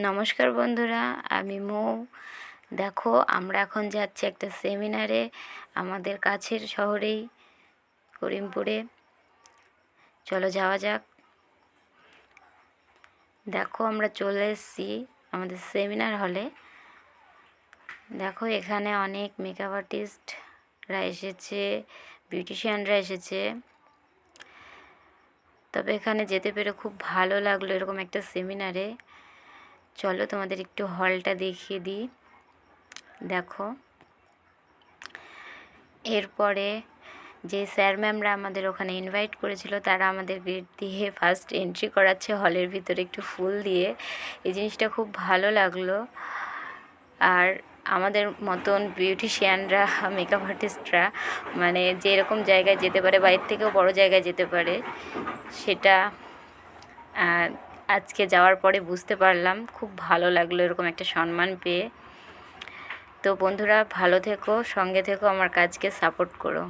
নমস্কার বন্ধুরা, আমি মৌ। দেখো, আমরা এখন যাচ্ছি একটা সেমিনারে আমাদের কাছের শহরেই, করিমপুরে। চলো যাওয়া যাক। দেখো, আমরা চলে এসেছি আমাদের সেমিনার হলে। দেখো, এখানে অনেক মেকআপ আর্টিস্টরা এসেছে, বিউটিশিয়ানরা এসেছে। তবে এখানে যেতে পেরে খুব ভালো লাগলো এরকম একটা সেমিনারে। চলো তোমাদের একটু হলটা দেখিয়ে দিই। দেখো, এরপরে যে স্যার ম্যামরা আমাদের ওখানে ইনভাইট করেছিল তারা আমাদের গেট দিয়ে ফার্স্ট এন্ট্রি করাচ্ছে হলের ভিতরে একটু ফুল দিয়ে। এই জিনিসটা খুব ভালো লাগলো। আর আমাদের মতন বিউটিশিয়ানরা, মেকআপ আর্টিস্টরা মানে যেরকম জায়গায় যেতে পারে, বাইরে থেকেও বড় জায়গায় যেতে পারে, সেটা আজকে যাওয়ার পরে বুঝতে পারলাম। খুব ভালো লাগলো এরকম একটা সম্মান পেয়ে। তো বন্ধুরা, ভালো থেকো, সঙ্গে থেকো, আমার কাজকে সাপোর্ট করো।